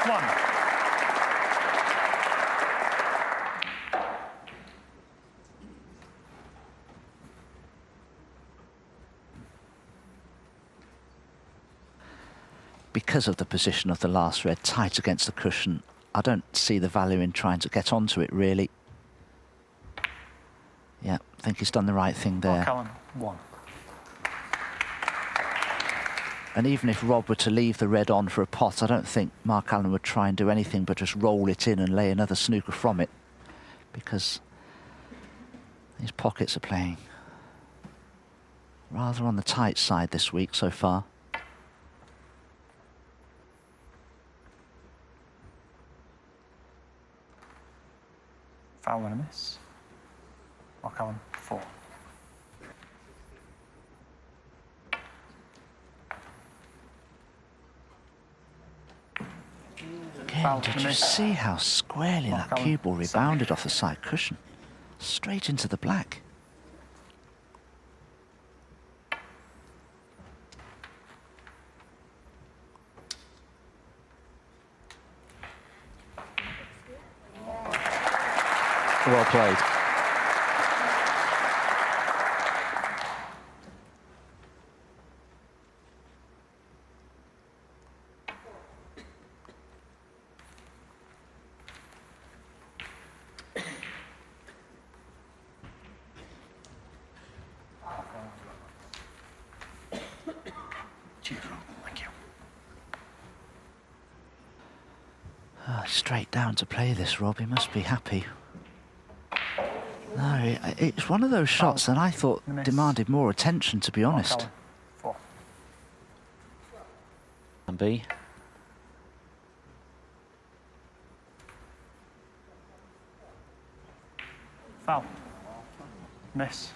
1. Because of the position of the last red, tight against the cushion, I don't see the value in trying to get onto it, really. Yeah, I think he's done the right thing there. Mark Allen, 1. And even if Rob were to leave the red on for a pot, I don't think Mark Allen would try and do anything but just roll it in and lay another snooker from it, because these pockets are playing rather on the tight side this week so far. Foul and a miss. Mark Allen, 4. Again, did you see how squarely that cue ball rebounded off the side cushion? Straight into the black. Well played. Straight down to play this, Rob. He must be happy. No, it's one of those shots that I thought demanded more attention, to be honest. 4. And B. Foul. Miss.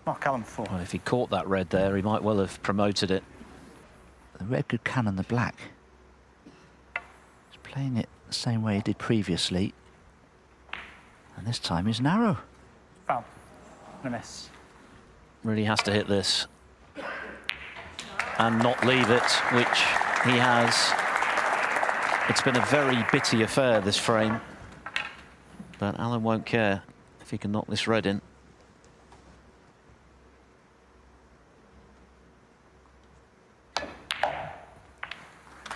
Mark Allen, 4. Well, if he caught that red there, he might well have promoted it. The red could cannon the black. He's playing it the same way he did previously. And this time he's narrow. Foul. And a miss. Really has to hit this and not leave it, which he has. It's been a very bitty affair, this frame. But Allen won't care if he can knock this red in.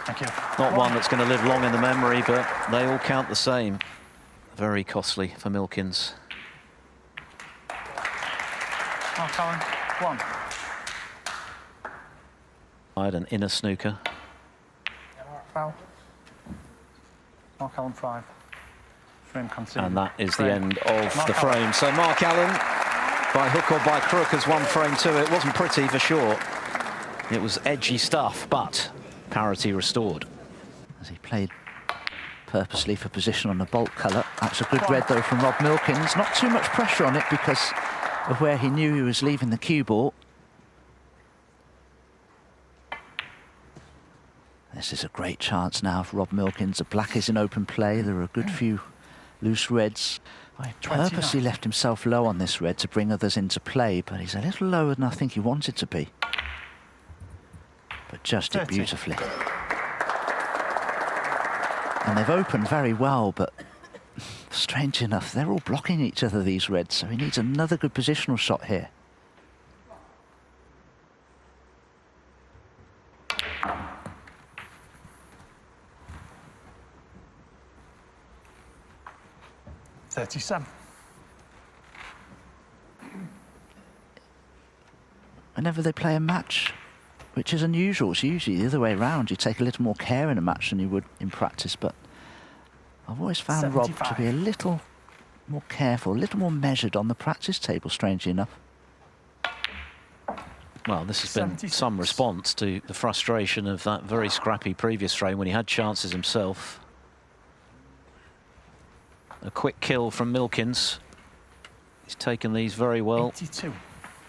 Thank you. Not one that's going to live long in the memory, but they all count the same. Very costly for Milkins. Mark Allen, 1. An inner snooker. Foul. Mark Allen, 5. Frame conceded. And that is the end of the frame. So Mark Allen, by hook or by crook, has won frame 2. It wasn't pretty for sure. It was edgy stuff, but parity restored. As he played purposely for position on the bolt colour. That's a good red though from Rob Milkins. Not too much pressure on it because of where he knew he was leaving the cue ball. This is a great chance now for Rob Milkins. The black is in open play. There are a good few loose reds. He purposely left himself low on this red to bring others into play, but he's a little lower than I think he wanted to be. But judged it beautifully. And they've opened very well, but strange enough, they're all blocking each other, these reds, so he needs another good positional shot here. Whenever they play a match, which is unusual, it's usually the other way around. You take a little more care in a match than you would in practice, but I've always found 75. Rob to be a little more careful, a little more measured on the practice table, strangely enough. Well, this has been some response to the frustration of that very scrappy previous frame when he had chances himself. A quick kill from Milkins. He's taken these very well. 82.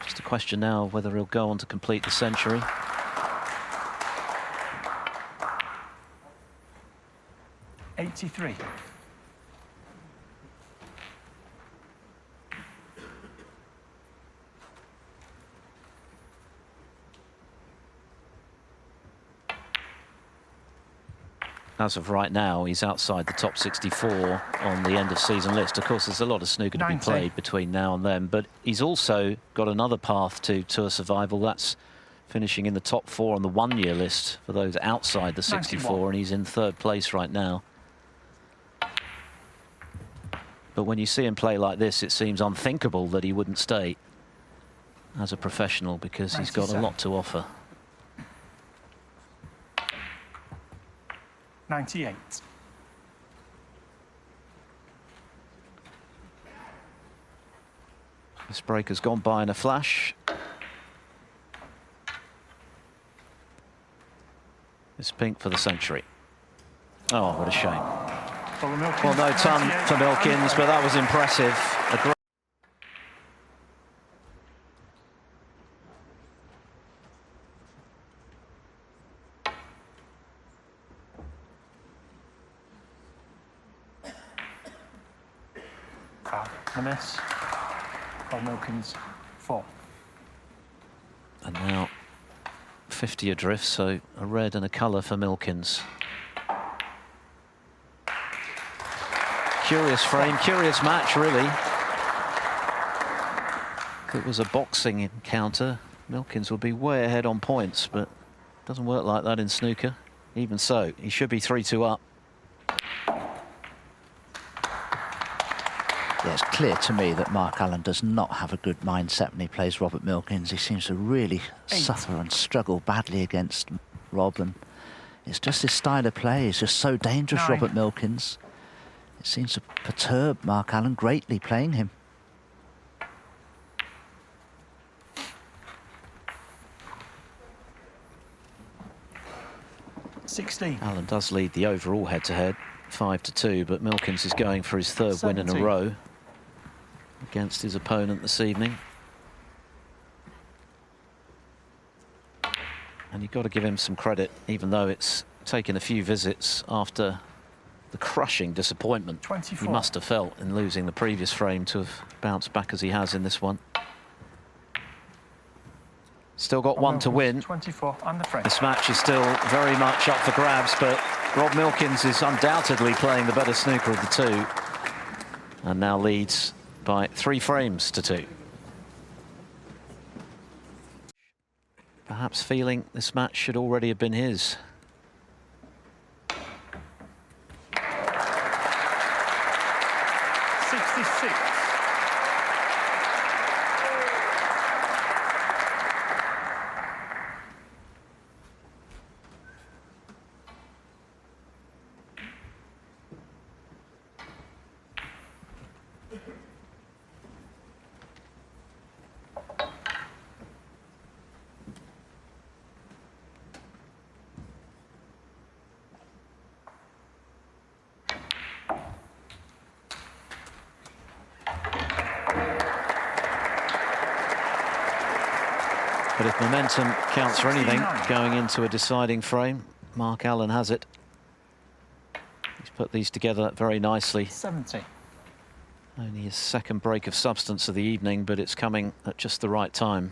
Just a question now of whether he'll go on to complete the century. '83. as of right now, he's outside the top 64 on the end of season list. Of course, there's a lot of snooker to be played between now and then, but he's also got another path to tour survival. That's finishing in the top 4 on the one-year list for those outside the 64, 91. And he's in 3rd place right now. But when you see him play like this, it seems unthinkable that he wouldn't stay as a professional, because 97. He's got a lot to offer. 98. This break has gone by in a flash. It's pink for the century. Oh, what a shame. Well, no ton for Milkins, but that was impressive. A great a miss. For Milkins, 4. And now 50 adrift, so a red and a colour for Milkins. Curious frame, curious match, really. If it was a boxing encounter, Milkins would be way ahead on points, but it doesn't work like that in snooker. Even so, he should be 3-2 up. Yeah, it's clear to me that Mark Allen does not have a good mindset when he plays Robert Milkins. He seems to really suffer and struggle badly against Rob, and it's just his style of play. He's just so dangerous, 9. Robert Milkins. It seems to perturb Mark Allen greatly playing him. 16. Allen does lead the overall head-to-head, 5-2, but Milkins is going for his 3rd win in a row against his opponent this evening. And you've got to give him some credit, even though it's taken a few visits after the crushing disappointment 24. he must have felt in losing the previous frame to have bounced back as he has in this one. Still got one to win. 24 on the frame. This match is still very much up for grabs, but Rob Milkins is undoubtedly playing the better snooker of the two, and now leads by 3 frames to 2. Perhaps feeling this match should already have been his. But if momentum counts for anything going into a deciding frame, Mark Allen has it. He's put these together very nicely. 70. Only his 2nd break of substance of the evening, but it's coming at just the right time.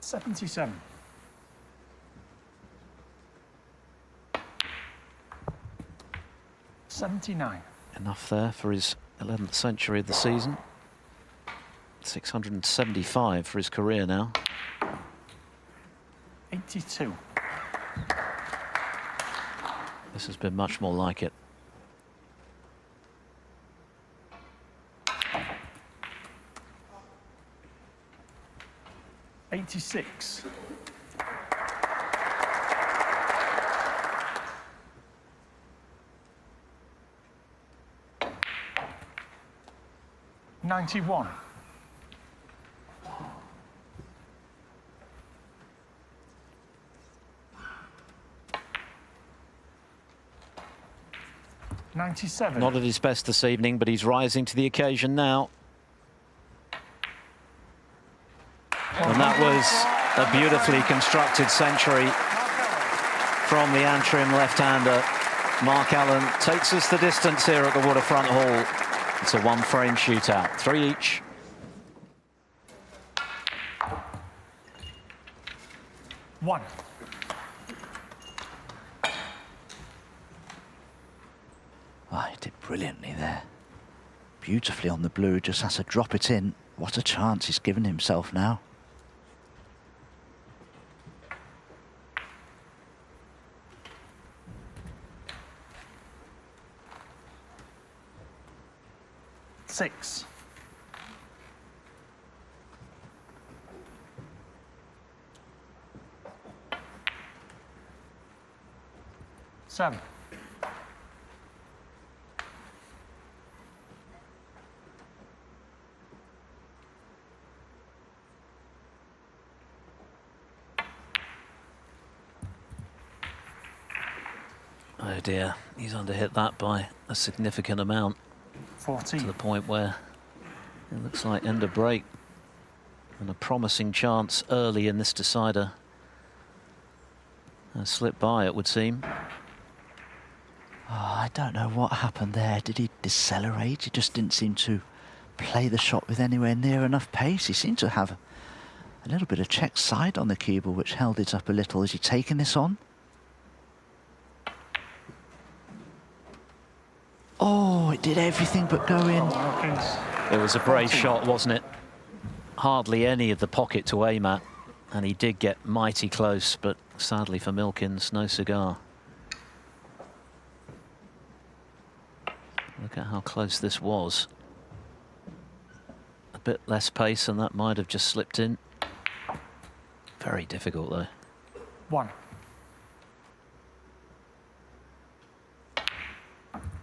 $77. 79. Enough there for his 11th century of the season. 675 for his career now. 82. This has been much more like it. $86. 91. 97. Not at his best this evening, but he's rising to the occasion now. And that was a beautifully constructed century from the Antrim left-hander. Mark Allen takes us the distance here at the Waterfront Hall It's a one-frame shootout, 3 each. One. Oh, he did brilliantly there. Beautifully on the blue, just has to drop it in. What a chance he's given himself now. Six. Seven. Oh dear, he's underhit that by a significant amount. 14. To the point where it looks like end of break. And a promising chance early in this decider has slipped by, it would seem. Oh, I don't know what happened there. Did he decelerate? He just didn't seem to play the shot with anywhere near enough pace. He seemed to have a little bit of check side on the cue ball, which held it up a little. Is he taking this on? Oh, it did everything but go in. It was a brace shot, wasn't it? Hardly any of the pocket to aim at. And he did get mighty close, but sadly for Milkins, no cigar. Look at how close this was. A bit less pace and that might have just slipped in. Very difficult though. One.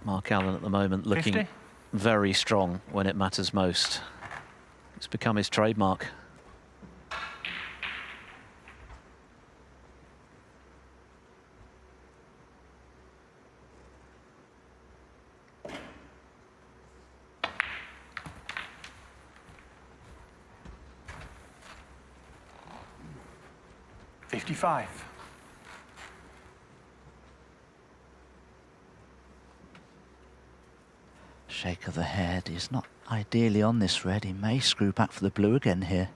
Mark Allen at the moment looking 50. very strong when it matters most. It's become his trademark. $55. Shake of the head. He's not ideally on this red. He may screw back for the blue again here.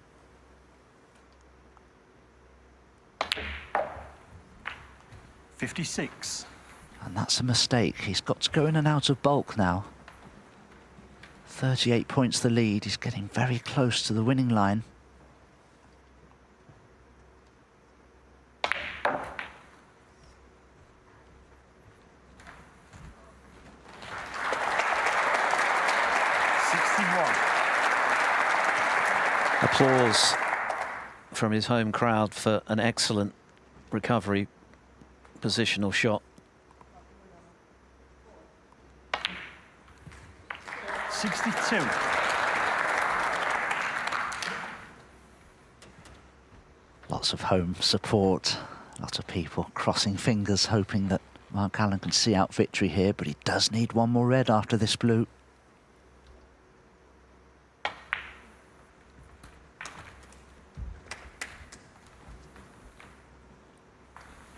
$56. And that's a mistake. He's got to go in and out of bulk now. 38 points the lead. He's getting very close to the winning line. Applause from his home crowd for an excellent recovery positional shot. 62. Lots of home support. Lots of people crossing fingers, hoping that Mark Allen can see out victory here, but he does need one more red after this blue.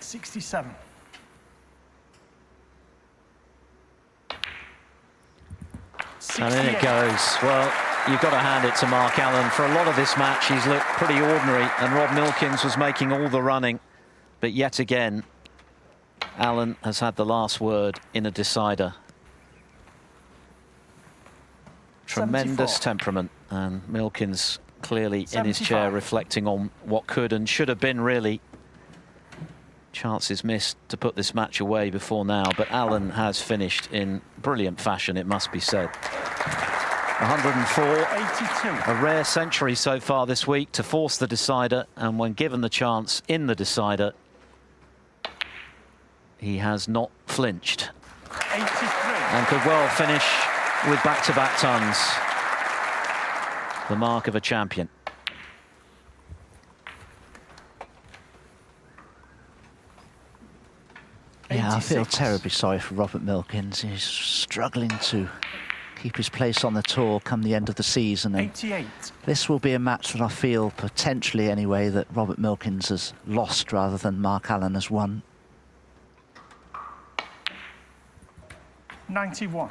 67. And in it goes. Well, you've got to hand it to Mark Allen. For a lot of this match, he's looked pretty ordinary, and Rob Milkins was making all the running. But yet again, Allen has had the last word in a decider. Tremendous 74. temperament, and Milkins clearly 75. in his chair reflecting on what could and should have been really chances missed to put this match away before now, but Allen has finished in brilliant fashion, it must be said. 104, 82. a rare century so far this week to force the decider, and when given the chance in the decider, he has not flinched. 83. And could well finish with back-to-back tons. The mark of a champion. Yeah, I feel 86. terribly sorry for Robert Milkins. He's struggling to keep his place on the tour come the end of the season. And 88. this will be a match that I feel, potentially anyway, that Robert Milkins has lost rather than Mark Allen has won. 91.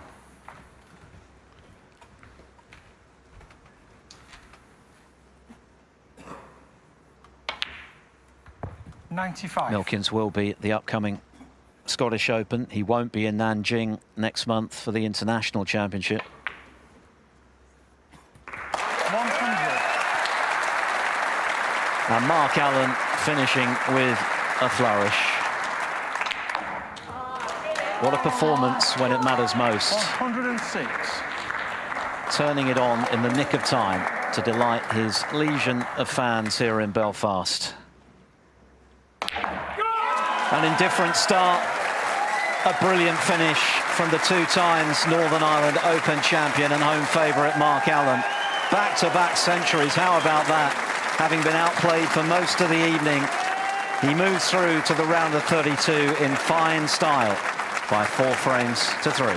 95. Milkins will be at the upcoming Scottish Open. He won't be in Nanjing next month for the International Championship. 100. And Mark Allen finishing with a flourish. What a performance when it matters most. 106. Turning it on in the nick of time to delight his legion of fans here in Belfast. An indifferent start, a brilliant finish from the 2 times Northern Ireland Open champion and home favourite Mark Allen. Back-to-back centuries, how about that? Having been outplayed for most of the evening, he moves through to the round of 32 in fine style by 4 frames to 3.